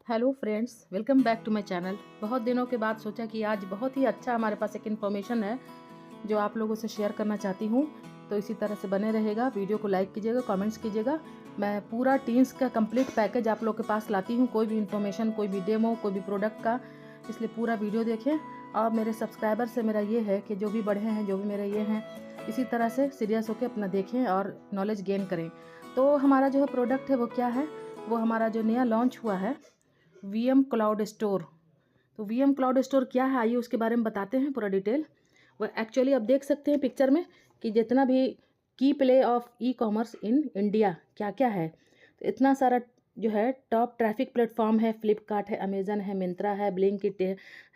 Hello friends, welcome back to my channel. बहुत दिनों के बाद सोचा कि आज बहुत ही अच्छा हमारे पास एक इन्फॉर्मेशन है जो आप लोगों से शेयर करना चाहती हूँ। तो इसी तरह से बने रहेगा, वीडियो को लाइक कीजिएगा, कमेंट्स कीजिएगा। मैं पूरा टीन्स का कंप्लीट पैकेज आप लोग के पास लाती हूँ, कोई भी इन्फॉर्मेशन, कोई भी डेमो, कोई भी प्रोडक्ट का। इसलिए पूरा वीडियो देखें। और मेरे सब्सक्राइबर से मेरा ये है कि जो भी बढ़े हैं, जो भी मेरे ये हैं, इसी तरह से सीरियस होकर अपना देखें और नॉलेज गेन करें। तो हमारा जो है प्रोडक्ट है वो क्या है, वो हमारा जो नया लॉन्च हुआ है VM क्लाउड स्टोर। तो VM क्लाउड स्टोर क्या है, आइए उसके बारे में बताते हैं पूरा डिटेल। वह एक्चुअली आप देख सकते हैं पिक्चर में कि जितना भी की play of e commerce in India क्या क्या है। तो इतना सारा जो है टॉप ट्रैफिक प्लेटफॉर्म है। फ्लिपकार्ट है, अमेज़न है, मिंत्रा है, ब्लिंकिट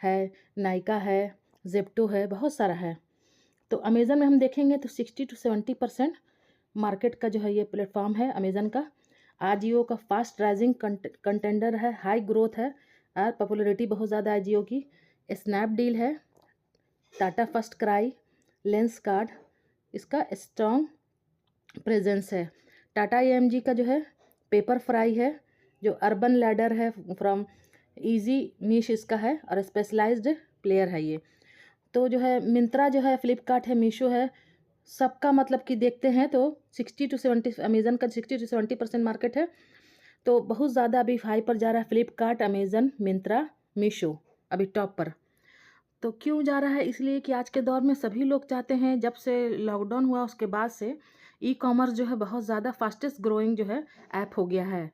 है, नाइका है, जेप्टो है, बहुत सारा है। तो अमेज़न में हम देखेंगे तो 60 to 70% मार्केट का जो है ये प्लेटफॉर्म है अमेज़न का। आजियो का फास्ट राइजिंग कंटेंडर है, हाई ग्रोथ है और पॉपुलैरिटी बहुत ज़्यादा है आजियो की। स्नैपडील है, Tata first cry, lens card, इसका स्ट्रॉन्ग प्रेजेंस है। टाटा AMG का जो है पेपर फ्राई है, जो अर्बन लैडर है फ्रॉम इजी नीश इसका है और स्पेशलाइज्ड प्लेयर है ये। तो जो है मिंत्रा जो है, फ्लिपकार्ट है, मीशो है, सबका मतलब कि देखते हैं तो 60 to 70, अमेज़न का 60 to 70% मार्केट है। तो बहुत ज़्यादा अभी हाई पर जा रहा है फ्लिपकार्ट, अमेज़न, मिंत्रा, मीशो अभी टॉप पर। तो क्यों जा रहा है, इसलिए कि आज के दौर में सभी लोग चाहते हैं, जब से लॉकडाउन हुआ उसके बाद से ई कॉमर्स जो है बहुत ज़्यादा फास्टेस्ट ग्रोइंग जो है ऐप हो गया है।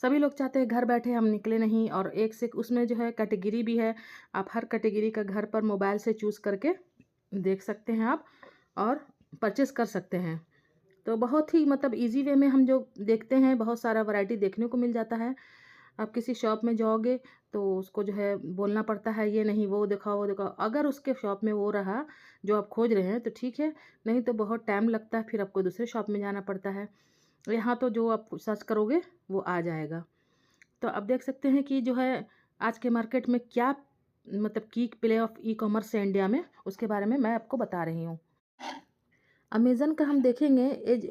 सभी लोग चाहते हैं घर बैठे हम निकले नहीं, और एक से उसमें जो है कैटेगरी भी है। आप हर कैटेगरी का घर पर मोबाइल से चूज़ करके देख सकते हैं आप और परचेस कर सकते हैं। तो बहुत ही मतलब इजी वे में हम जो देखते हैं, बहुत सारा वैरायटी देखने को मिल जाता है। आप किसी शॉप में जाओगे तो उसको जो है बोलना पड़ता है, ये नहीं वो दिखाओ वो दिखाओ। अगर उसके शॉप में वो रहा जो आप खोज रहे हैं तो ठीक है, नहीं तो बहुत टाइम लगता है, फिर आपको दूसरे शॉप में जाना पड़ता है। यहाँ तो जो आप सर्च करोगे वो आ जाएगा। तो आप देख सकते हैं कि जो है आज के मार्केट में क्या मतलब की प्ले ऑफ ई कॉमर्स है इंडिया में, उसके बारे में मैं आपको बता रही हूँ। अमेज़न का हम देखेंगे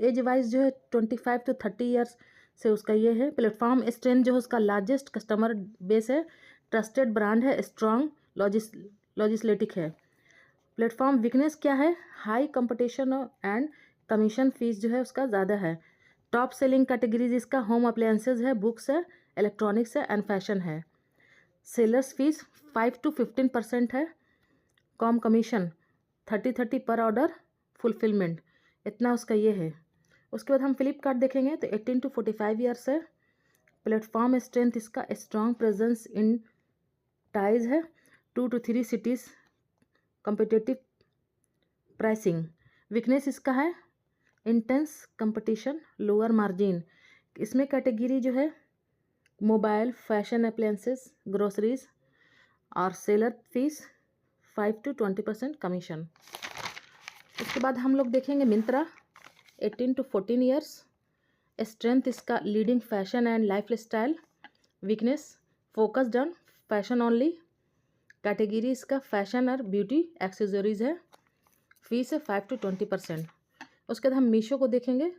एज वाइज जो है 25 to 30 ईयर्स से उसका ये है। प्लेटफॉर्म स्ट्रेंथ जो है उसका लार्जेस्ट कस्टमर बेस है, ट्रस्टेड ब्रांड है, स्ट्रॉन्ग लॉजिस्लेटिक है। प्लेटफॉर्म वीकनेस क्या है, high competition and commission fees जो है उसका ज़्यादा है। टॉप सेलिंग कैटेगरीज इसका होम अप्लायंसेज है, बुक्स है, इलेक्ट्रॉनिक्स है एंड फैशन है। सेलर्स फीस 5 to 15% है। कॉम कमीशन 30 पर ऑर्डर फुलफिलमेंट, इतना उसका ये है। उसके बाद हम फ्लिपकार्ट देखेंगे तो 18 to 45 ईयर्स है। प्लेटफॉर्म स्ट्रेंथ इसका स्ट्रॉन्ग प्रेजेंस इन टाइज है, 2 to 3 cities, competitive pricing. Weakness इसका है इंटेंस कंपटीशन, लोअर मार्जिन। इसमें कैटेगरी जो है मोबाइल, फैशन अप्लायंसेस, ग्रोसरीज और सेलर फीस 5 to 20% कमीशन। उसके बाद हम लोग देखेंगे मिंत्रा, 18 to 14 ईयर्स। स्ट्रेंथ इसका leading fashion and life style. Weakness focused on fashion only. Category इसका फैशन और ब्यूटी एक्सेसरीज है। फीस है 5 to 20%। उसके बाद हम मीशो को देखेंगे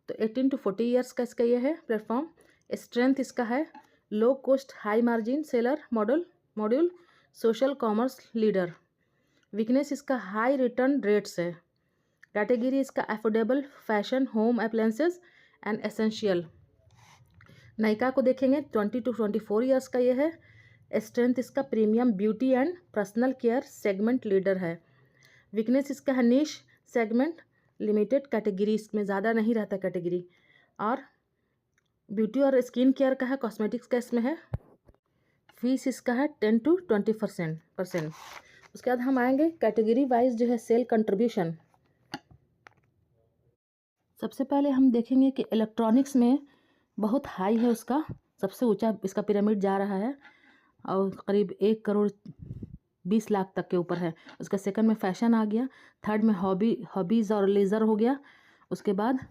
तो 18 to 40 ईयर्स का इसका ये है प्लेटफॉर्म। स्ट्रेंथ इसका है low cost high margin seller module, social commerce leader. Weakness इसका हाई रिटर्न रेट्स है। कैटेगरी इसका affordable fashion, home appliances and essential. Nykaa को देखेंगे 20 to 24 ईयर्स का ये है। स्ट्रेंथ इसका premium beauty and personal care segment leader है। वीकनेस इसका है नीश सेगमेंट, लिमिटेड कैटेगरी, इसमें ज़्यादा नहीं रहता कैटेगरी। और ब्यूटी और स्किन केयर का है, कॉस्मेटिक्स का इसमें है। फीस इसका है 10 to 20%। उसके बाद हम आएंगे कैटेगरी वाइज जो है सेल कंट्रीब्यूशन। सबसे पहले हम देखेंगे कि इलेक्ट्रॉनिक्स में बहुत हाई है उसका, सबसे ऊंचा इसका पिरामिड जा रहा है और करीब 1 करोड़ 20 लाख तक के ऊपर है। उसका सेकंड में फैशन आ गया, थर्ड में हॉबीज़ और लेज़र हो गया। उसके बाद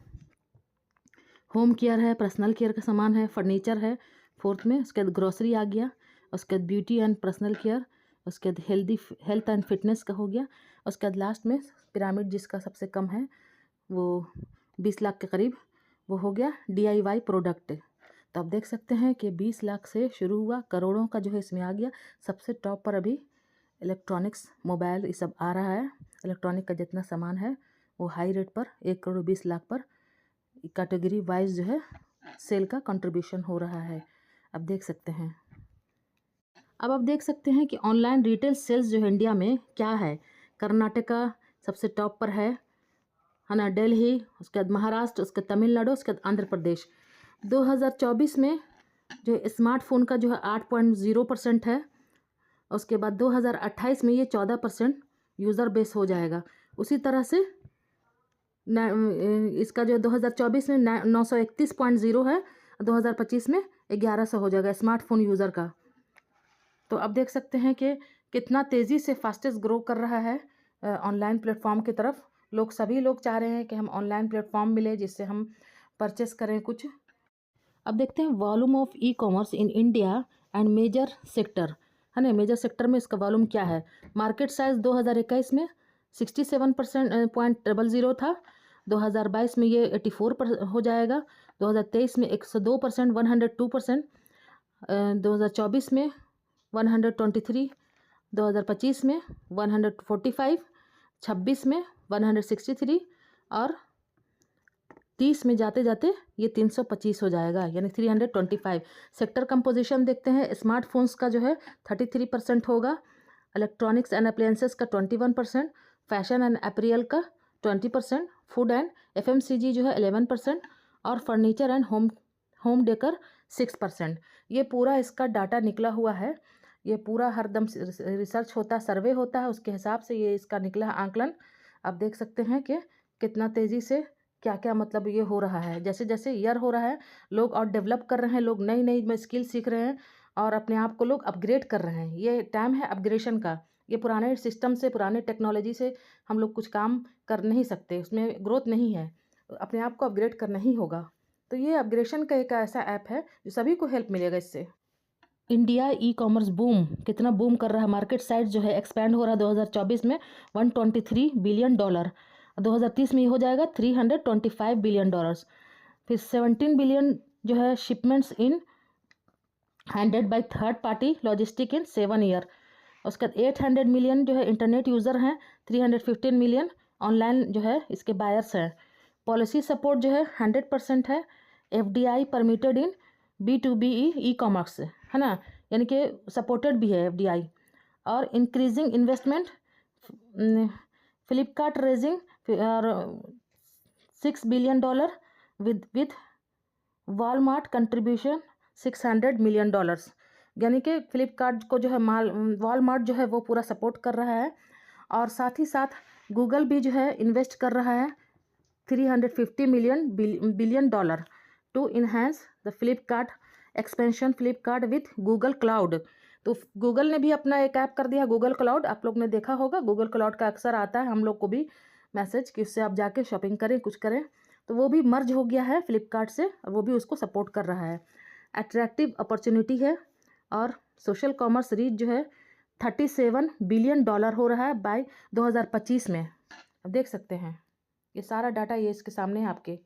होम केयर है, पर्सनल केयर का सामान है, फर्नीचर है फोर्थ में। उसके बाद ग्रोसरी आ गया। उसके बाद ब्यूटी एंड पर्सनल केयर। उसके बाद हेल्थ एंड फिटनेस का हो गया। उसके बाद लास्ट में पिरामिड जिसका सबसे कम है वो 20 लाख के करीब, वो हो गया DIY प्रोडक्ट। तो आप देख सकते हैं कि 20 लाख से शुरू हुआ, करोड़ों का जो है इसमें आ गया। सबसे टॉप पर अभी इलेक्ट्रॉनिक्स, मोबाइल ये सब आ रहा है। इलेक्ट्रॉनिक का जितना सामान है वो हाई रेट पर 1 करोड़ 20 लाख पर कैटेगरी वाइज जो है सेल का कंट्रीब्यूशन हो रहा है। अब देख सकते हैं। अब आप देख सकते हैं कि ऑनलाइन रिटेल सेल्स जो है इंडिया में क्या है। कर्नाटका सबसे टॉप पर है ना, दिल्ली, उसके बाद महाराष्ट्र, उसके तमिलनाडु, उसके बाद आंध्र प्रदेश। 2024 में जो स्मार्टफोन का जो है 8.0% है। उसके बाद 2028 में ये 14% यूज़र बेस हो जाएगा। उसी तरह से इसका जो 2024 में 931.0 है, 2025 में 1100 हो जाएगा स्मार्टफोन यूज़र का। तो अब देख सकते हैं कि कितना तेज़ी से फास्टेस्ट ग्रो कर रहा है ऑनलाइन प्लेटफॉर्म की तरफ। सभी लोग चाह रहे हैं कि हम ऑनलाइन प्लेटफॉर्म मिले जिससे हम परचेस करें कुछ। अब देखते हैं volume of e commerce in India and major sector, है ना। मेजर सेक्टर में इसका वॉल्यूम क्या है। मार्केट साइज 2021 में 67.00 था। 2022 में ये 84 हो जाएगा। 2023 में 102%, 102%। 2024 में 123, 2025 में 145, 26 में 163 और 30 में जाते जाते ये 325 हो जाएगा, यानी 325। सेक्टर कंपोजिशन देखते हैं। स्मार्टफोन्स का जो है 33% होगा, इलेक्ट्रॉनिक्स एंड अप्लायंसेस का 21%, फैशन एंड अपरियल का 20%, फूड एंड FMCG जो है 11% और फर्नीचर एंड होम डेकर 6%। ये पूरा इसका डाटा निकला हुआ है। ये पूरा हरदम रिसर्च होता है, सर्वे होता है, उसके हिसाब से ये इसका निकला आंकलन। आप देख सकते हैं कि कितना तेज़ी से क्या क्या मतलब ये हो रहा है। जैसे जैसे ईयर हो रहा है लोग और डेवलप कर रहे हैं, लोग नई नई स्किल सीख रहे हैं और अपने आप को लोग अपग्रेड कर रहे हैं। ये टाइम है अपग्रेडेशन का। ये पुराने सिस्टम से, पुराने टेक्नोलॉजी से हम लोग कुछ काम कर नहीं सकते, उसमें ग्रोथ नहीं है, अपने आप को अपग्रेड करना ही होगा। तो ये अपग्रेडेशन का एक ऐसा ऐप है जो सभी को हेल्प मिलेगा इससे। इंडिया ई कॉमर्स बूम, कितना बूम कर रहा है। मार्केट साइज जो है एक्सपैंड हो रहा है 2024 में $123 बिलियन। 2030 में ये हो जाएगा $325 बिलियन। फिर 17 बिलियन जो है shipments in handed by third party logistic in 7 year. उसके बाद 800 मिलियन जो है इंटरनेट यूज़र हैं, 315 मिलियन ऑनलाइन जो है इसके बायर्स हैं। पॉलिसी सपोर्ट जो है 100% है। FDI permitted in B2B e commerce, है ना, यानी कि सपोर्टेड भी है FDI। और इंक्रीजिंग इन्वेस्टमेंट, फ्लिपकार्ट रेजिंग और $6 billion with Walmart contribution $600 million. यानी कि फ्लिपकार्ट को जो है वॉलमार्ट जो है वो पूरा सपोर्ट कर रहा है। और साथ ही साथ गूगल भी जो है इन्वेस्ट कर रहा है $350 billion to enhance the Flipkart expansion Flipkart with Google cloud. तो गूगल ने भी अपना एक ऐप कर दिया गूगल क्लाउड। आप लोग ने देखा होगा गूगल क्लाउड का अक्सर आता है हम लोग को भी मैसेज कि उससे आप जाके शॉपिंग करें, कुछ करें। तो वो भी मर्ज हो गया है फ्लिपकार्ट से और वो भी उसको सपोर्ट कर रहा है। अट्रैक्टिव अपॉर्चुनिटी है। और सोशल कॉमर्स रीच जो है $37 बिलियन हो रहा है बाय 2025 में। अब देख सकते हैं ये सारा डाटा ये इसके सामने है आपके।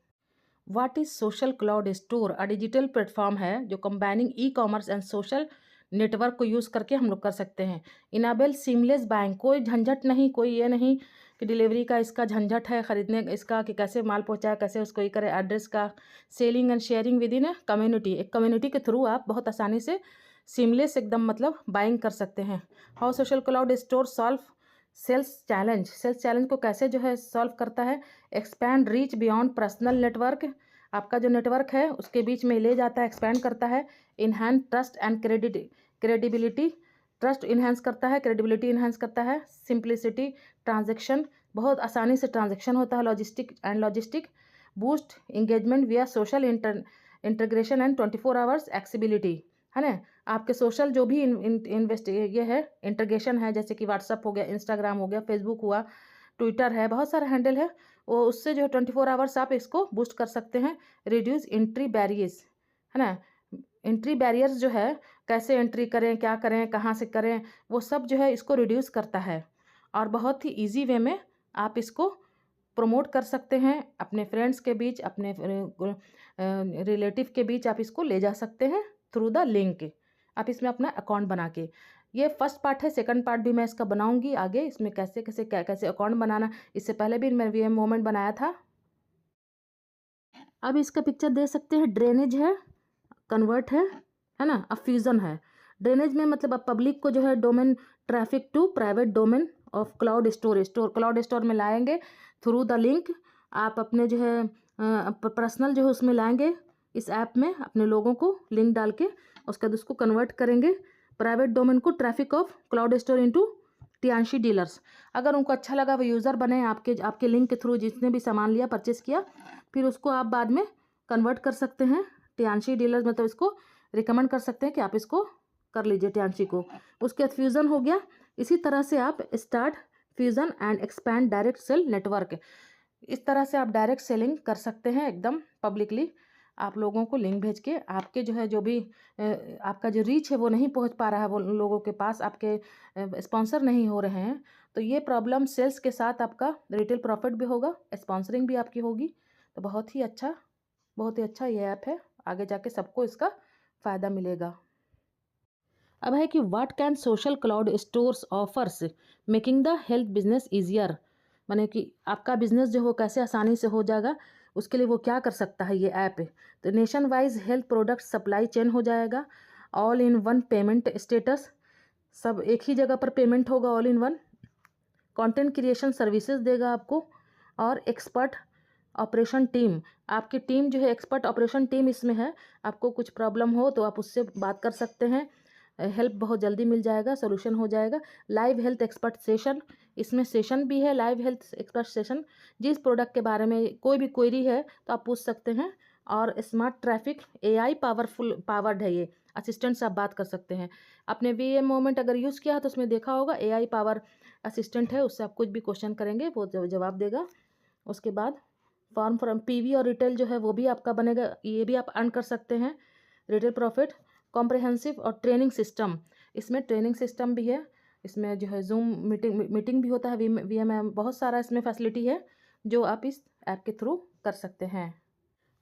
What is social cloud store? A digital platform है जो combining e commerce and social network को यूज़ करके हम लोग कर सकते हैं। इनाबल सीमलेस बाइंग, कोई झंझट नहीं, कोई ये नहीं कि डिलीवरी का इसका झंझट है, ख़रीदने इसका कि कैसे माल पहुंचाए, कैसे उसको ये करे, एड्रेस का। Selling and sharing with in community, एक कम्युनिटी के थ्रू आप बहुत आसानी से सीमलेस एकदम मतलब बाइंग कर सकते हैं। How social cloud store solve sales challenge को कैसे जो है सॉल्व करता है। Expand reach beyond personal network, आपका जो नेटवर्क है उसके बीच में ले जाता है, एक्सपैंड करता है। Enhance trust and credibility, trust enhance करता है, क्रेडिबिलिटी इन्हांस करता है। सिंप्लिसिटी, ट्रांजेक्शन, बहुत आसानी से ट्रांजेक्शन होता है। लॉजिस्टिक बूस्ट इंगेजमेंट विया social integration and 24 hours accessibility, है ना। आपके सोशल जो भी इन्वेस्ट ये है इंटीग्रेशन है, जैसे कि व्हाट्सअप हो गया, इंस्टाग्राम हो गया, फेसबुक हुआ, ट्विटर है, बहुत सारा हैंडल है, वो उससे जो है 24 आवर्स आप इसको बूस्ट कर सकते हैं। रिड्यूस एंट्री बैरियर्स, है ना। एंट्री बैरियर्स जो है कैसे एंट्री करें, क्या करें, कहाँ से करें, वो सब जो है इसको रिड्यूस करता है और बहुत ही ईजी वे में आप इसको प्रमोट कर सकते हैं अपने फ्रेंड्स के बीच, अपने रिलेटिव के बीच आप इसको ले जा सकते हैं थ्रू द लिंक। आप इसमें अपना अकाउंट बना के, ये फर्स्ट पार्ट है, सेकंड पार्ट भी मैं इसका बनाऊंगी आगे, इसमें कैसे कैसे क्या कैसे अकाउंट बनाना, इससे पहले भी मैं वीएम मोमेंट बनाया था। अब इसका पिक्चर दे सकते हैं, ड्रेनेज है, कन्वर्ट है ना, अब फ्यूज़न है। ड्रेनेज में मतलब अब पब्लिक को जो है domain traffic to private domain of cloud cloud store में लाएंगे थ्रू द लिंक। आप अपने जो है पर्सनल जो है उसमें लाएंगे, इस ऐप में अपने लोगों को लिंक डाल के, उसके बाद उसको कन्वर्ट करेंगे प्राइवेट डोमेन को traffic of cloud store into Tianshi dealers. अगर उनको अच्छा लगा वो यूज़र बने आपके लिंक के थ्रू, जिसने भी सामान लिया परचेस किया, फिर उसको आप बाद में कन्वर्ट कर सकते हैं टियानशी डीलर्स, मतलब इसको रिकमेंड कर सकते हैं कि आप इसको कर लीजिए टियानशी को। उसके बाद फ्यूज़न हो गया। इसी तरह से आप start fusion and expand direct sale network, इस तरह से आप डायरेक्ट सेलिंग कर सकते हैं एकदम पब्लिकली। आप लोगों को लिंक भेज के, आपके जो है जो भी आपका जो रीच है वो नहीं पहुंच पा रहा है वो लोगों के पास, आपके स्पॉन्सर नहीं हो रहे हैं, तो ये प्रॉब्लम सेल्स के साथ आपका रिटेल प्रॉफिट भी होगा, स्पॉन्सरिंग भी आपकी होगी। तो बहुत ही अच्छा ये ऐप है, आगे जाके सबको इसका फ़ायदा मिलेगा। अब है कि what can social cloud stores offers making the health business easier, माने कि आपका बिजनेस जो हो कैसे आसानी से हो जाएगा, उसके लिए वो क्या कर सकता है ये ऐप। तो nation wise health product supply chain हो जाएगा, all in one payment status, सब एक ही जगह पर पेमेंट होगा, all in one. Content creation services देगा आपको, और एक्सपर्ट ऑपरेशन टीम, आपकी टीम जो है एक्सपर्ट ऑपरेशन टीम इसमें है। आपको कुछ प्रॉब्लम हो तो आप उससे बात कर सकते हैं, हेल्प बहुत जल्दी मिल जाएगा, सोल्यूशन हो जाएगा। लाइव हेल्थ एक्सपर्ट सेशन, इसमें सेशन भी है, लाइव हेल्थ एक्सपर्ट सेशन, जिस प्रोडक्ट के बारे में कोई भी क्वेरी है तो आप पूछ सकते हैं। और स्मार्ट ट्रैफिक एआई पावर्ड है, ये असिस्टेंट से आप बात कर सकते हैं। आपने वीएम मोमेंट अगर यूज़ किया है तो उसमें देखा होगा एआई पावर असिस्टेंट है, उससे आप कुछ भी क्वेश्चन करेंगे वो जवाब देगा। उसके बाद फॉर्म फ्रॉम पीवी और रिटेल जो है वो भी आपका बनेगा, ये भी आप अर्न कर सकते हैं रिटेल प्रॉफिट। कॉम्प्रहेंसिव और ट्रेनिंग सिस्टम, इसमें ट्रेनिंग सिस्टम भी है, इसमें जो है जूम मीटिंग भी होता है, वीएम बहुत सारा इसमें फैसिलिटी है जो आप इस ऐप के थ्रू कर सकते हैं।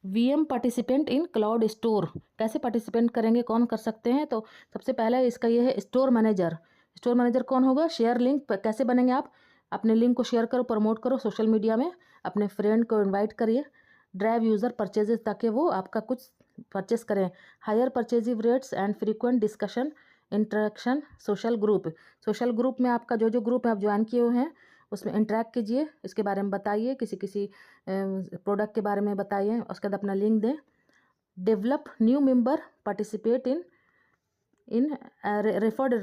VM participant in cloud store, कैसे पार्टिसिपेंट करेंगे, कौन कर सकते हैं, तो सबसे पहला इसका ये है स्टोर मैनेजर। स्टोर मैनेजर कौन होगा, शेयर लिंक कैसे बनेंगे, आप अपने लिंक को शेयर करो, प्रमोट करो सोशल मीडिया में, अपने फ्रेंड को इनवाइट करिए, ड्राइव यूज़र परचेजेस ताकि वो आपका कुछ परचेस करें, higher purchasive rates and frequent discussion interaction. Social group में आपका जो ग्रुप है आप ज्वाइन किए हुए हैं उसमें इंटरेक्ट कीजिए, इसके बारे में बताइए, किसी प्रोडक्ट के बारे में बताइए, उसके बाद अपना लिंक दें। Develop new member participate in referred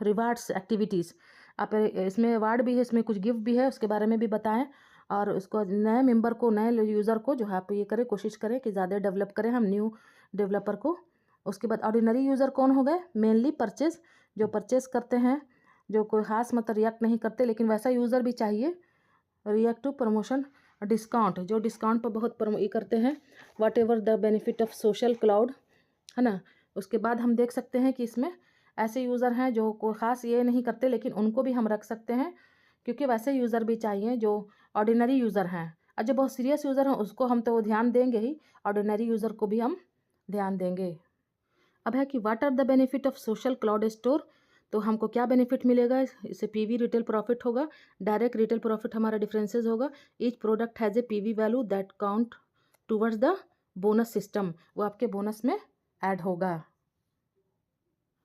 rewards activities, आप इसमें अवार्ड भी है, इसमें कुछ गिफ्ट भी है, उसके बारे में भी बताएं। और उसको नए मेंबर को, नए यूज़र को जो है आप ये करें, कोशिश करें कि ज़्यादा डेवलप करें हम न्यू डेवलपर को। उसके बाद ऑर्डिनरी यूज़र कौन हो गए, मेनली परचेज, जो परचेस करते हैं, जो कोई खास मतलब रिएक्ट नहीं करते, लेकिन वैसा यूज़र भी चाहिए। रिएक्ट टू प्रमोशन डिस्काउंट, जो डिस्काउंट पर बहुत ये करते हैं, whatever the benefit of social cloud, है ना। उसके बाद हम देख सकते हैं कि इसमें ऐसे यूज़र हैं जो कोई ख़ास ये नहीं करते, लेकिन उनको भी हम रख सकते हैं, क्योंकि वैसे यूज़र भी चाहिए जो ऑर्डिनरी यूज़र हैं, और जो बहुत सीरियस यूज़र हैं उसको हम तो ध्यान देंगे ही, ऑर्डिनरी यूज़र को भी हम ध्यान देंगे। अब है कि what are the benefit of social cloud store, तो हमको क्या बेनिफिट मिलेगा, इससे पीवी रिटेल प्रॉफिट होगा, डायरेक्ट रिटेल प्रॉफिट हमारा डिफरेंसेस होगा, each product has a PV value that count towards the bonus system, वो आपके बोनस में ऐड होगा।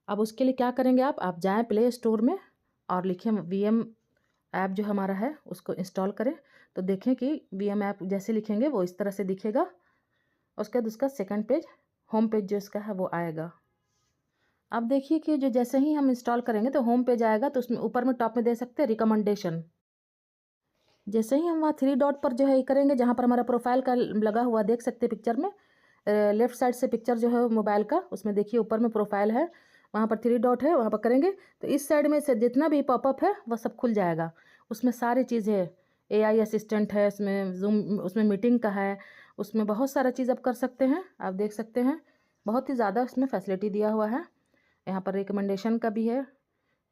अब उसके लिए क्या करेंगे, आप जाएं प्ले स्टोर में और लिखें वीएम ऐप जो हमारा है उसको इंस्टॉल करें, तो देखें कि वीएम ऐप जैसे लिखेंगे वो इस तरह से दिखेगा। उसके बाद उसका सेकंड पेज, होम पेज जो इसका है वो आएगा। अब देखिए कि जो जैसे ही हम इंस्टॉल करेंगे तो होम पेज आएगा, तो उसमें ऊपर में टॉप में दे सकते हैं रिकमेंडेशन। जैसे ही हम वहाँ 3 डॉट पर जो है ये करेंगे, जहाँ पर हमारा प्रोफाइल का लगा हुआ देख सकते हैं पिक्चर में, लेफ्ट साइड से पिक्चर जो है मोबाइल का, उसमें देखिए ऊपर में प्रोफाइल है, वहाँ पर 3 डॉट है, वहाँ पर करेंगे तो इस साइड में से जितना भी पॉपअप है वह सब खुल जाएगा। उसमें सारी चीज़ें, एआई असिस्टेंट है, उसमें जूम, उसमें मीटिंग का है, उसमें बहुत सारा चीज़ आप कर सकते हैं, आप देख सकते हैं बहुत ही ज़्यादा उसमें फैसिलिटी दिया हुआ है। यहाँ पर रिकमेंडेशन का भी है,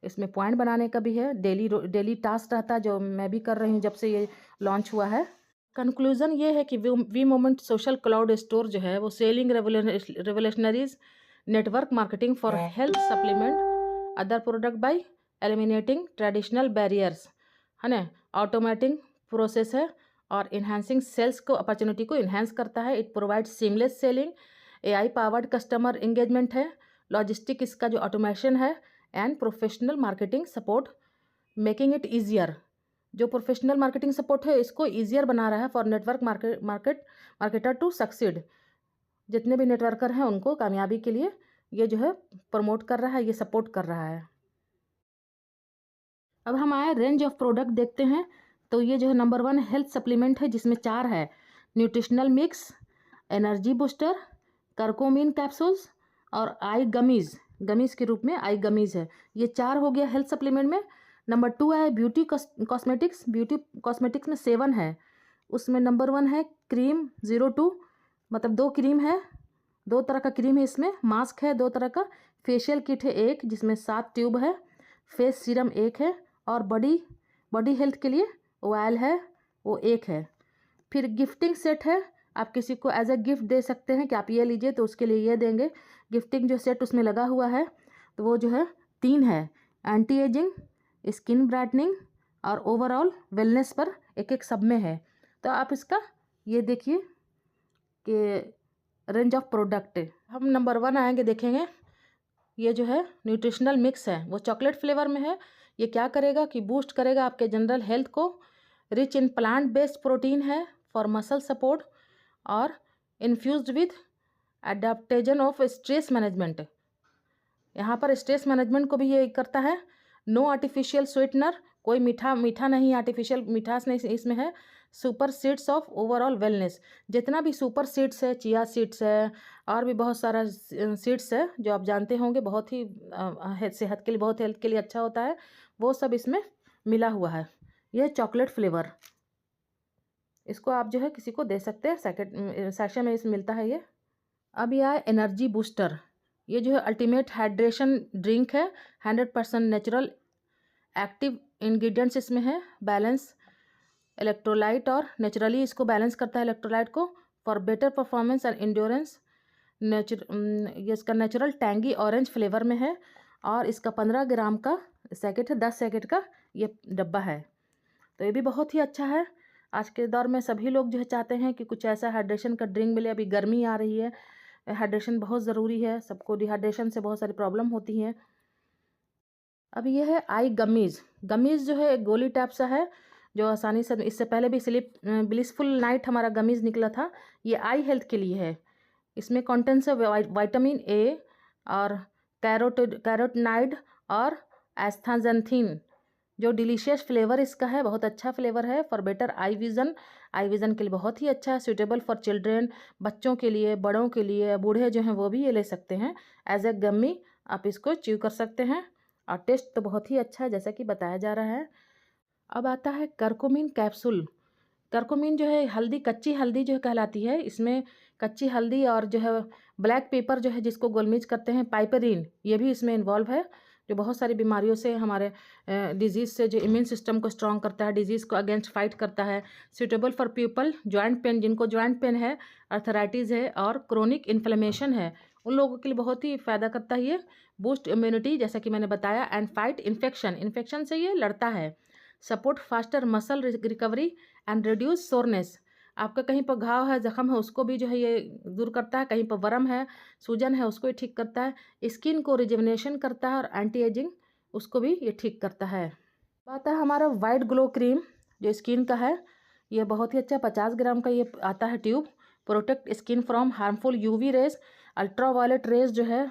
इसमें पॉइंट बनाने का भी है, डेली टास्क रहता है जो मैं भी कर रही हूँ जब से ये लॉन्च हुआ है। कंक्लूज़न ये है कि we moment social cloud store जो है वो selling revolutionaries network marketing for health supplement other product by eliminating traditional barriers, है ना, ऑटोमेटिंग प्रोसेस है और इन्हांसिंग सेल्स को अपॉर्चुनिटी को इन्हांस करता है। It provide seamless selling, AI powered customer engagement है, लॉजिस्टिक इसका जो ऑटोमेशन है and professional marketing support making it easier. जो प्रोफेशनल मार्केटिंग सपोर्ट है इसको ईजियर बना रहा है for network marketer to succeed. जितने भी नेटवर्कर हैं उनको कामयाबी के लिए ये जो है प्रमोट कर रहा है, ये सपोर्ट कर रहा है। अब हम आए रेंज ऑफ प्रोडक्ट देखते हैं। तो ये जो है नंबर 1 हेल्थ सप्लीमेंट है जिसमें 4 है, nutritional mix, energy booster, curcumin capsules और आई गमीज़ के रूप में आई गमीज़ है। ये 4 हो गया हेल्थ सप्लीमेंट में। नंबर 2 है ब्यूटी कॉस्मेटिक्स में 7 है। उसमें नंबर 1 है क्रीम 02, मतलब 2 क्रीम है, 2 तरह का क्रीम है इसमें, मास्क है 2 तरह का, फेशियल किट है 1 जिसमें 7 ट्यूब है, फेस सीरम 1 है और बॉडी हेल्थ के लिए ऑयल है वो 1 है। फिर गिफ्टिंग सेट है, आप किसी को एज अ गिफ्ट दे सकते हैं कि आप ये लीजिए, तो उसके लिए ये देंगे। गिफ्टिंग जो सेट उसमें लगा हुआ है तो वो जो है 3 है, एंटी एजिंग, स्किन ब्राइटनिंग और ओवरऑल वेलनेस पर एक सब में है। तो आप इसका ये देखिए कि रेंज ऑफ प्रोडक्ट हम नंबर 1 आएंगे, देखेंगे। ये जो है न्यूट्रिशनल मिक्स है वो चॉकलेट फ्लेवर में है। ये क्या करेगा कि बूस्ट करेगा आपके जनरल हेल्थ को। Rich in plant based protein है फॉर मसल सपोर्ट और infused with adaptation of stress management. यहाँ पर स्ट्रेस मैनेजमेंट को भी ये करता है। नो आर्टिफिशियल स्वीटनर, कोई मीठा नहीं, आर्टिफिशियल मिठास नहीं इसमें है। Super seeds of overall wellness, जितना भी सुपर सीड्स है, चिया सीड्स है और भी बहुत सारा सीड्स है जो आप जानते होंगे, बहुत ही सेहत के लिए, बहुत हेल्थ के लिए अच्छा होता है, वो सब इसमें मिला हुआ है। यह चॉकलेट फ्लेवर, इसको आप जो है किसी को दे सकते हैं, सैशे में इसमें मिलता है ये। अब यह है एनर्जी बूस्टर। ये जो है अल्टीमेट हाइड्रेशन ड्रिंक है, 100% नेचुरल एक्टिव इंग्रेडिएंट्स इसमें है, बैलेंस इलेक्ट्रोलाइट और नेचुरली इसको बैलेंस करता है इलेक्ट्रोलाइट को for better performance and endurance. ये इसका नेचुरल टैंगी ऑरेंज फ्लेवर में है और इसका 15 ग्राम का पैकेट है, 10 पैकेट का ये डब्बा है। तो ये भी बहुत ही अच्छा है। आज के दौर में सभी लोग जो है चाहते हैं कि कुछ ऐसा हाइड्रेशन का ड्रिंक मिले। अभी गर्मी आ रही है, हाइड्रेशन बहुत ज़रूरी है, सबको डिहाइड्रेशन से बहुत सारी प्रॉब्लम होती हैं। अब ये है आई गमीज़ जो है एक गोली टाइप सा है जो आसानी से, इससे पहले भी ब्लिसफुल नाइट हमारा गमीज़ निकला था, ये आई हेल्थ के लिए है। इसमें कंटेंट्स है विटामिन ए और कैरोटिनाइड और एस्थाजेंथिन। जो डिलीशियस फ्लेवर इसका है, बहुत अच्छा फ्लेवर है फॉर बेटर आई विज़न के लिए बहुत ही अच्छा है। सूटेबल फॉर चिल्ड्रेन, बच्चों के लिए, बड़ों के लिए, बूढ़े जो हैं वो भी ये ले सकते हैं एज ए गम्मी, आप इसको च्यू कर सकते हैं और टेस्ट तो बहुत ही अच्छा है जैसा कि बताया जा रहा है। अब आता है करकोमिन कैप्सूल। करकोमिन जो है हल्दी, कच्ची हल्दी जो है कहलाती है। इसमें कच्ची हल्दी और जो है ब्लैक पेपर जो है जिसको गोलमिर्च करते हैं, पाइपरीन, ये भी इसमें इन्वॉल्व है, जो बहुत सारी बीमारियों से, हमारे डिजीज़ से, जो इम्यून सिस्टम को स्ट्रॉन्ग करता है, डिजीज़ को अगेंस्ट फाइट करता है। Suitable for people joint pain, जिनको जॉइंट पेन है, अर्थराइटिस है और क्रोनिक इन्फ्लेमेशन है, उन लोगों के लिए बहुत ही फ़ायदा करता है ये। बूस्ट इम्यूनिटी जैसा कि मैंने बताया एंड फाइट इन्फेक्शन से ये लड़ता है। Support faster muscle recovery and reduce soreness, आपका कहीं पर घाव है, जख्म है, उसको भी जो है ये दूर करता है। कहीं पर वर्म है, सूजन है, उसको भी ठीक करता है। स्किन को रिजुवनेशन करता है और एंटी एजिंग उसको भी ये ठीक करता है। बात है हमारा वाइट ग्लो क्रीम जो स्किन का है, ये बहुत ही अच्छा 50 ग्राम का ये आता है tube. Protect skin from harmful UV rays, ultraviolet rays जो है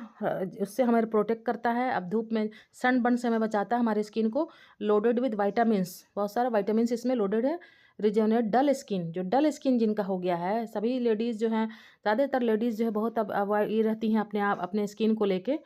उससे हमें प्रोटेक्ट करता है। अब धूप में सनबर्न से हमें बचाता है हमारी स्किन को। लोडेड विद वाइटामिन्स, बहुत सारा वाइटामिन्स इसमें लोडेड है। रिजेवनेट डल स्किन, जो डल स्किन जिनका हो गया है, सभी लेडीज़ जो हैं, ज़्यादातर लेडीज़ जो है बहुत अब ये रहती हैं अपने स्किन को लेके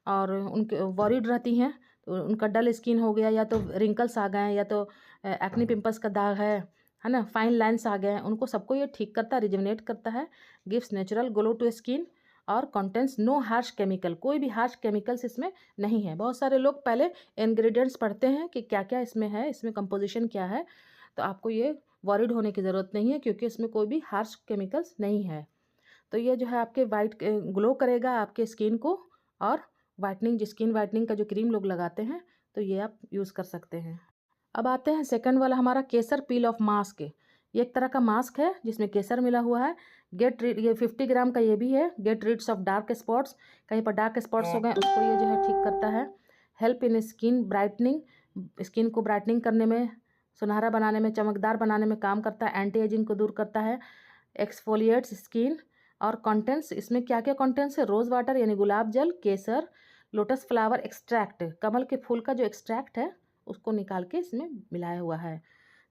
और उनके वॉरिड रहती हैं, तो उनका डल स्किन हो गया, या तो रिंकल्स आ गए हैं, या तो एक्ने पिंपल्स का दाग है ना, फाइन लाइन्स आ गए हैं, उनको सबको ये ठीक करता है, रिजुवनेट करता है, gives natural glow to skin और कंटेंट्स नो हार्श केमिकल, कोई भी हार्श केमिकल्स इसमें नहीं है। बहुत सारे लोग पहले इंग्रेडिएंट्स पढ़ते हैं कि क्या क्या इसमें है, इसमें कंपोजिशन क्या है, तो आपको ये वॉरिड होने की ज़रूरत नहीं है क्योंकि इसमें कोई भी हार्श केमिकल्स नहीं है। तो ये जो है आपके वाइट ग्लो करेगा आपके स्किन को, और वाइटनिंग, स्किन वाइटनिंग का जो क्रीम लोग लगाते हैं तो ये आप यूज़ कर सकते हैं। अब आते हैं सेकंड वाला हमारा केसर पील ऑफ मास्क। ये एक तरह का मास्क है जिसमें केसर मिला हुआ है। ये 50 ग्राम का ये भी है। Get rids of dark spots, कहीं पर डार्क स्पॉट्स हो गए उसको ये जो है ठीक करता है। Help in skin brightening, skin को ब्राइटनिंग करने में, सुनहरा बनाने में, चमकदार बनाने में काम करता है। एंटी एजिंग को दूर करता है। Exfoliates skin. और कंटेंट्स, इसमें क्या क्या कंटेंट्स है, रोज़ वाटर यानी गुलाब जल, केसर, लोटस फ्लावर एक्सट्रैक्ट, कमल के फूल का जो एक्सट्रैक्ट है उसको निकाल के इसमें मिलाया हुआ है।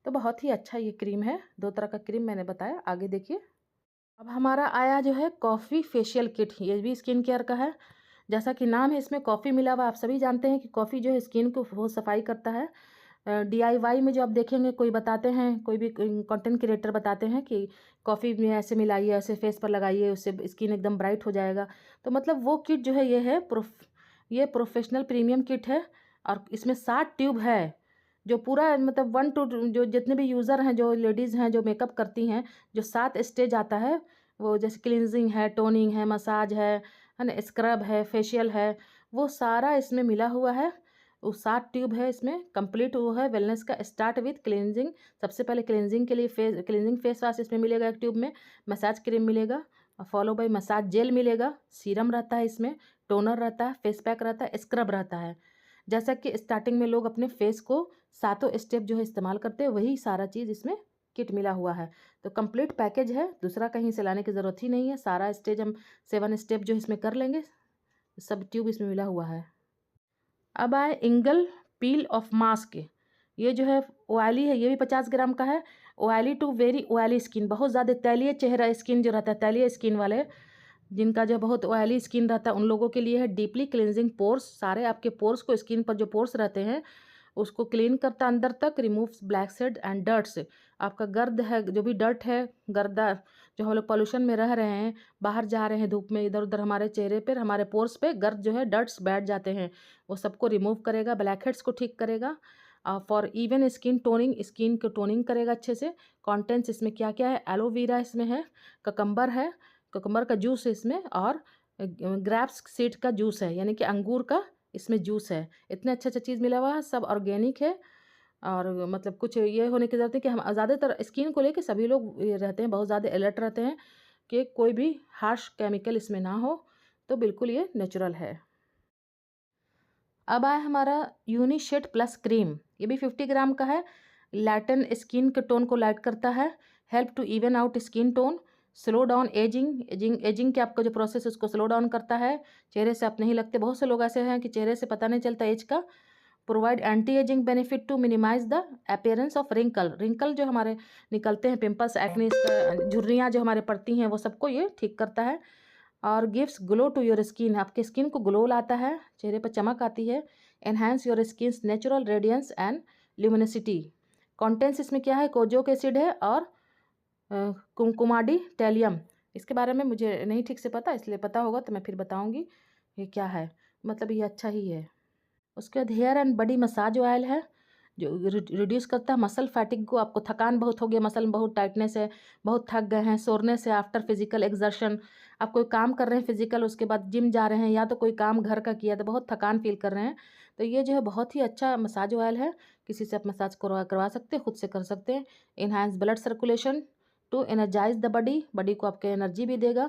तो बहुत ही अच्छा ये क्रीम है। 2 तरह का क्रीम मैंने बताया, आगे देखिए। अब हमारा आया जो है कॉफ़ी फेशियल किट। ये भी स्किन केयर का है। जैसा कि नाम है इसमें कॉफ़ी मिला हुआ, आप सभी जानते हैं कि कॉफ़ी जो है स्किन को बहुत सफाई करता है। DIY में जो आप देखेंगे कोई बताते हैं, कोई भी कंटेंट क्रिएटर बताते हैं कि कॉफ़ी में ऐसे मिलाइए, ऐसे फेस पर लगाइए, उससे स्किन एकदम ब्राइट हो जाएगा। तो मतलब वो किट जो है ये है ये प्रोफेशनल प्रीमियम किट है। और इसमें 60 ट्यूब है जो पूरा मतलब 1 टू जो जितने भी यूज़र हैं, जो लेडीज़ हैं जो मेकअप करती हैं, जो 7 स्टेज आता है वो, जैसे क्लींजिंग है, टोनिंग है, मसाज है ना, स्क्रब है, फेशियल है, वो सारा इसमें मिला हुआ है। वो 7 ट्यूब है इसमें। कंप्लीट वो है वेलनेस का। स्टार्ट विथ क्लींजिंग, सबसे पहले क्लींजिंग के लिए क्लींजिंग फेस वाश इसमें मिलेगा एक ट्यूब में। मसाज क्रीम मिलेगा, फॉलो बाय मसाज जेल मिलेगा। सीरम रहता है इसमें, टोनर रहता है, फेस पैक रहता है, स्क्रब रहता है। जैसा कि स्टार्टिंग में लोग अपने फेस को 7 स्टेप जो है इस्तेमाल करते हैं, वही सारा चीज़ इसमें किट मिला हुआ है। तो कंप्लीट पैकेज है, दूसरा कहीं से लाने की ज़रूरत ही नहीं है। सारा स्टेज हम 7 स्टेप जो इसमें कर लेंगे, सब ट्यूब इसमें मिला हुआ है। अब आए इंगल पील ऑफ मास्क। ये जो है ऑयली है, ये भी 50 ग्राम का है। Oily to very oily skin, बहुत ज़्यादा तैलीय चेहरा स्किन जो रहता है, तैलीय स्किन वाले जिनका जो बहुत ऑयली स्किन रहता है उन लोगों के लिए है। डीपली क्लिनजिंग पोर्स, सारे आपके पोर्स को, स्किन पर जो पोर्स रहते हैं उसको क्लीन करता अंदर तक। Removes black said and dirts, आपका गर्द है, जो भी डर्ट है, गर्दा, जो हम लोग पॉल्यूशन में रह रहे हैं, बाहर जा रहे हैं धूप में, इधर उधर हमारे चेहरे पर, हमारे पोर्स पे गर्द जो है, डर्ट्स बैठ जाते हैं, वो सबको रिमूव करेगा। ब्लैक हेड्स को ठीक करेगा। For even skin toning, skin को टोनिंग करेगा अच्छे से। कॉन्टेंट्स इसमें क्या क्या है, एलोवेरा इसमें है, ककम्बर है, कुकुम्बर का जूस है इसमें, और ग्रेप्स सीड का जूस है, यानी कि अंगूर का इसमें जूस है। इतने अच्छा अच्छा चीज़ मिला हुआ है, सब ऑर्गेनिक है। और मतलब कुछ ये होने की ज़रूरत है कि हम ज़्यादातर स्किन को लेके सभी लोग ये रहते हैं, बहुत ज़्यादा अलर्ट रहते हैं कि कोई भी हार्श केमिकल इसमें ना हो। तो बिल्कुल ये नेचुरल है। अब आया हमारा यूनिशेड प्लस क्रीम। ये भी 50 ग्राम का है। लैटन स्किन के टोन को लाइट करता है। Help to even out skin tone, slow down aging के आपका जो प्रोसेस है उसको स्लो डाउन करता है। चेहरे से आप नहीं लगते, बहुत से लोग ऐसे हैं कि चेहरे से पता नहीं चलता एज का। Provide anti aging benefit to minimize the appearance of wrinkle जो हमारे निकलते हैं, पिंपल्स, एक्ने, झुर्रियाँ जो हमारे पड़ती हैं, वो सबको ये ठीक करता है। और gives glow to your skin, आपके स्किन को ग्लो लाता है, चेहरे पर चमक आती है। Enhance your skin's natural radiance and luminosity. Contents इसमें क्या है, कोजोक एसिड है और कुमकुमाडी टैलियम। इसके बारे में मुझे नहीं ठीक से पता, इसलिए पता होगा तो मैं फिर बताऊंगी ये क्या है। मतलब ये अच्छा ही है। उसके बाद hair and body massage oil है जो रिड्यूस करता है मसल फैटिक को। आपको थकान बहुत हो गया, मसल में बहुत टाइटनेस है, बहुत थक गए हैं, सोरनेस है आफ्टर फिजिकल एक्सर्शन, आप कोई काम कर रहे हैं फिजिकल, उसके बाद जिम जा रहे हैं या तो कोई काम घर का किया तो बहुत थकान फील कर रहे हैं, तो ये जो है बहुत ही अच्छा मसाज ऑयल है। किसी से आप मसाज करवा सकते हैं, खुद से कर सकते हैं। Enhance blood circulation to energize the body को आपके एनर्जी भी देगा,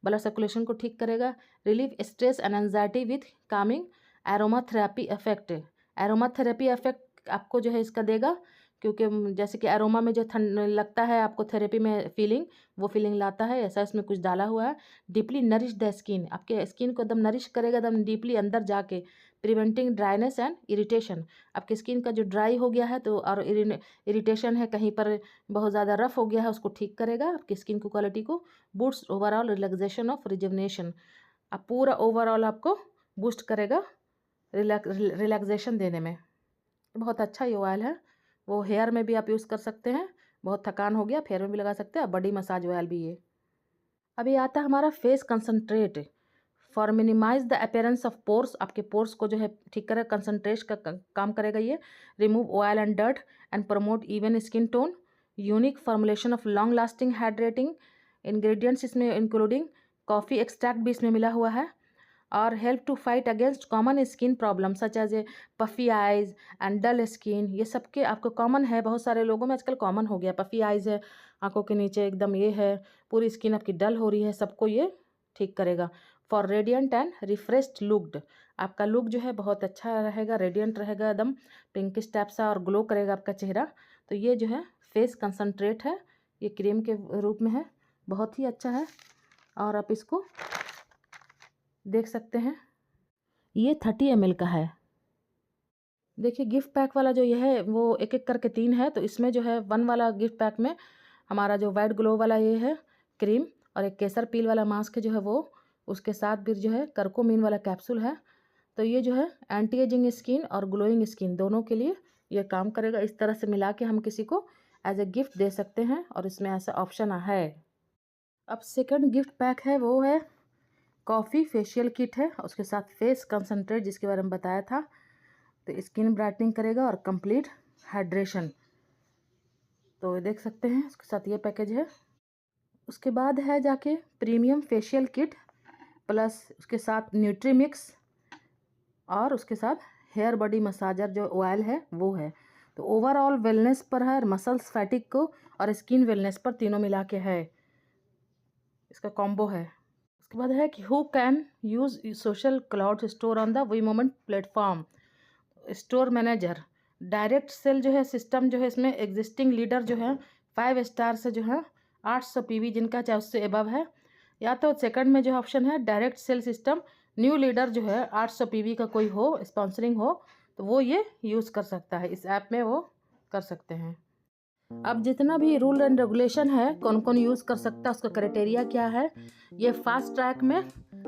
ब्लड सर्कुलेशन को ठीक करेगा। Relieve stress and anxiety with Kameng aroma therapy effect. Aroma therapy effect आपको जो है इसका देगा, क्योंकि जैसे कि एरोमा में जो ठंड लगता है आपको थेरेपी में फीलिंग, वो फीलिंग लाता है, ऐसा इसमें कुछ डाला हुआ है। डीपली नरिश द स्किन, आपके स्किन को एकदम नरिश करेगा, एकदम डीपली अंदर जाके। प्रिवेंटिंग ड्राइनेस एंड इरिटेशन, आपकी स्किन का जो ड्राई हो गया है तो और इरिटेशन है, कहीं पर बहुत ज़्यादा रफ हो गया है, उसको ठीक करेगा आपकी स्किन की क्वालिटी को। Boost overall relaxation of rejuvenation, आप पूरा ओवरऑल आपको बूस्ट करेगा रिलैक्सेशन देने में। बहुत अच्छा ये ऑयल है। वो हेयर में भी आप यूज़ कर सकते हैं, बहुत थकान हो गया हेयर में भी लगा सकते हैं, बॉडी मसाज ऑयल भी ये। अभी आता है हमारा face concentrate for minimize the appearance of pores. आपके पोर्स को जो है ठीक करेगा, कंसंट्रेट का काम करेगा ये। Remove oil and dirt and promote even skin tone. Unique formulation of long lasting hydrating. Ingredients इसमें इंक्लूडिंग कॉफ़ी एक्सट्रैक्ट भी इसमें मिला हुआ है। और help to fight against common skin problem such as a puffy eyes and dull skin. ये सबके आपको कॉमन है, बहुत सारे लोगों में आजकल कॉमन हो गया। पफी आइज़ है, आंखों के नीचे एकदम ये है, पूरी स्किन आपकी डल हो रही है, सबको ये ठीक करेगा। For radiant and refreshed looked, आपका लुक जो है बहुत अच्छा रहेगा, रेडियंट रहेगा, एकदम पिंकिश टाइप सा और ग्लो करेगा आपका चेहरा। तो ये जो है फेस कंसंट्रेट है, ये क्रीम के रूप में है, बहुत ही अच्छा है। और आप इसको देख सकते हैं, ये 30 ml का है। देखिए गिफ्ट पैक वाला जो ये है वो एक एक करके 3 है, तो इसमें जो है 1 वाला गिफ्ट पैक में हमारा जो वाइट ग्लो वाला ये है क्रीम, और एक केसर पील वाला मास्क जो है वो, उसके साथ भी जो है करकोमीन वाला कैप्सूल है। तो ये जो है एंटी एजिंग स्किन और ग्लोइंग स्किन दोनों के लिए ये काम करेगा। इस तरह से मिला के हम किसी को एज ए गिफ्ट दे सकते हैं, और इसमें ऐसा ऑप्शन है। अब सेकंड गिफ्ट पैक है वो है कॉफ़ी फेशियल किट है, उसके साथ फेस कंसंट्रेट जिसके बारे में बताया था। तो स्किन ब्राइटनिंग करेगा और कंप्लीट हाइड्रेशन। तो देख सकते हैं उसके साथ ये पैकेज है। उसके बाद है जाके प्रीमियम फेशियल किट प्लस उसके साथ न्यूट्री मिक्स, और उसके साथ हेयर बॉडी मसाजर जो ऑयल है वो है। तो ओवरऑल वेलनेस पर है, मसल्स फैटिक को और स्किन वेलनेस पर तीनों मिला के है, इसका कॉम्बो है। उसके बाद है कि who can use social cloud store on the V moment platform. Store manager direct sale जो है सिस्टम जो है, इसमें एग्जिस्टिंग लीडर जो है 5 स्टार से जो है 800 PV जिनका चाहे उससे एबव है, या तो सेकंड में जो ऑप्शन है direct sale system new leader जो है 800 PV का कोई हो, स्पॉन्सरिंग हो, तो वो ये यूज़ कर सकता है, इस ऐप में वो कर सकते हैं। अब जितना भी रूल एंड रेगुलेशन है, कौन कौन यूज़ कर सकता है, उसका क्राइटेरिया क्या है, ये फास्ट ट्रैक में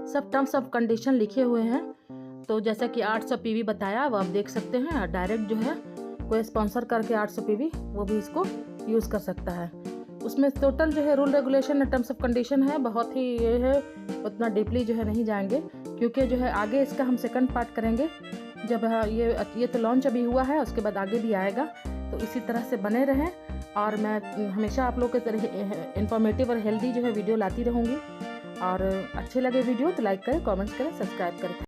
सब टर्म्स ऑफ कंडीशन लिखे हुए हैं। तो जैसा कि 800 PV बताया वो आप देख सकते हैं। डायरेक्ट जो है कोई स्पॉन्सर करके 800 PV वो भी इसको यूज़ कर सकता है। उसमें टोटल जो है rule regulation and terms of condition है, बहुत ही ये है, उतना डीपली जो है नहीं जाएंगे, क्योंकि जो है आगे इसका हम सेकंड पार्ट करेंगे जब ये तो लॉन्च अभी हुआ है, उसके बाद आगे भी आएगा। तो इसी तरह से बने रहें, और मैं हमेशा आप लोग के तरह इन्फॉर्मेटिव और हेल्दी जो है वीडियो लाती रहूँगी। और अच्छे लगे वीडियो तो लाइक करें, कमेंट्स करें, सब्सक्राइब करें।